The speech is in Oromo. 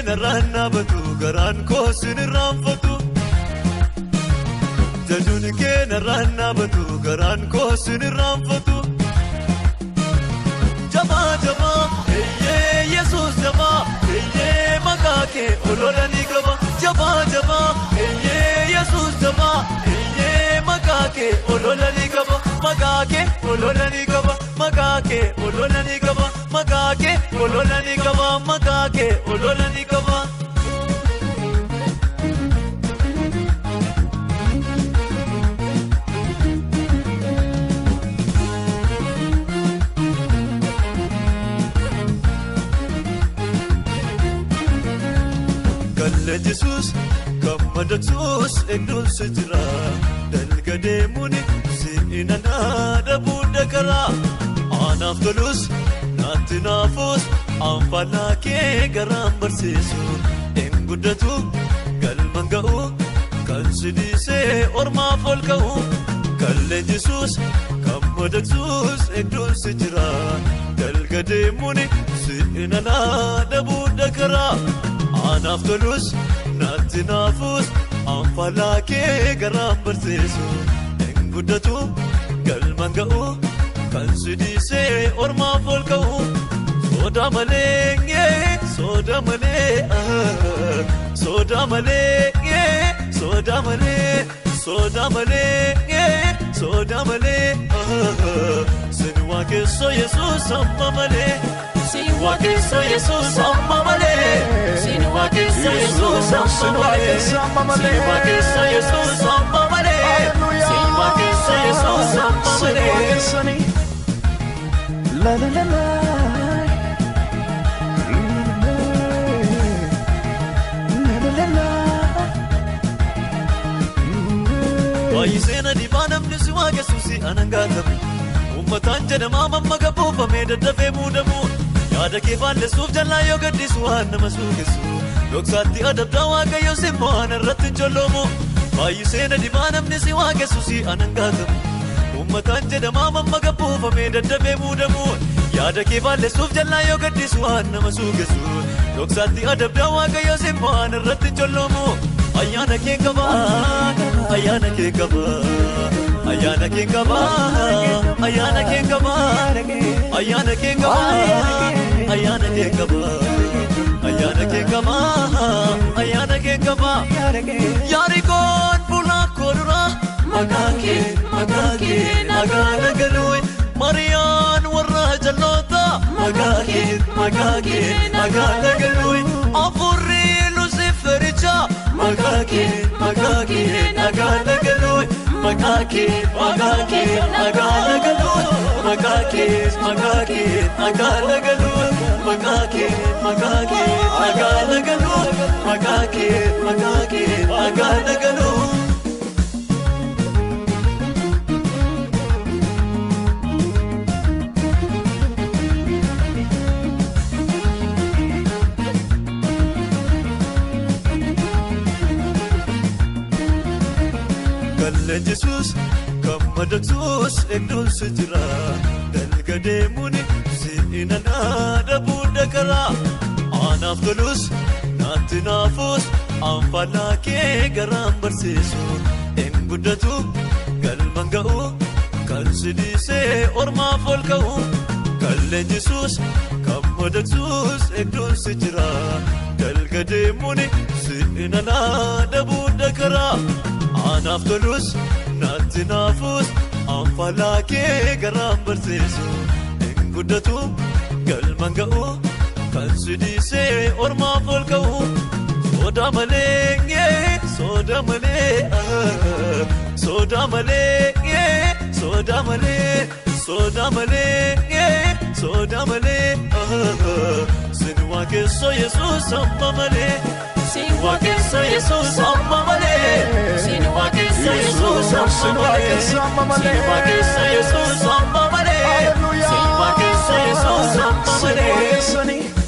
narana batu garan ko siniram fatu jajun ke narana batu garan ko siniram fatu jama jama ye yesus jama ye makake ololani gaba jama jama ye yesus jama ye makake ololani gaba makake ololani gaba makake ololani gaba makake ololani gaba makake ololani gaba kalle Jesus kamadaksus ekdul sejra dalgade muni sinana dabuda kala anaf tulus natinafus anfalake garam bersesu engudatu galmangau kalsidise orma folkau kalle Jesus kamadaksus ekdul sejra dalgade muni sinana dabuda kala anaf tulus natinafus anfalake garam bersesu engudatu galmangau kalsidise orma folkau soda male soda male soda male soda male soda male soda male sinwa ke so Jesus amma male sinwa ke so Jesus amma male sinwa ke so Jesus amma male sinwa ke so Jesus amma male sinwa ke so Jesus amma male la la la la Waisena di banam niswa Yesusi anangatam ummatan janama mamma gabufa medadafe mudamu yada kefan lesuf jalla yoga diswa namasukesu doksati adabdawa kayo simwan ratin jolomu waisena di banam niswa Yesusi anangatam ummatan janama mamma gabufa medadafe mudamu yada kefan lesuf jalla yoga diswa namasukesu doksati adabdawa kayo simwan ratin jolomu ayana ke kaba ayana ke kaba ayana ke kaba ayana ke kaba ayana ke kaba ayana ke kaba ayana ke kaba ayana ke kaba yari kon pula korra magake magake nagana galoi marian warra jalota magake magake nagana galoi afurri luciferja magake magake nagana galoi magake magake nagana galoi magake magake nagana galoi magake magake nagana galoi magake magake nagana galoi kalle Jesus kamadaksus ekdul sejra dalgade muni sinana dabuda kala anaf tulus natinafus anfalake garam bersesu engudatu galmangau kalsidise orma folkau kalle Jesus kamadaksus ekdul sejra dalgade muni sinana dabuda kala anaf tulus natinafus anfalake garam bersesu engudatu galmangau kalsidise orma folkau soda male soda male soda male soda male soda male soda male sinwa ke so Jesus amma male sinwa ke so Jesus amma male sinwa ke so Jesus amma male sinwa ke so Jesus amma male sinwa ke so Jesus amma male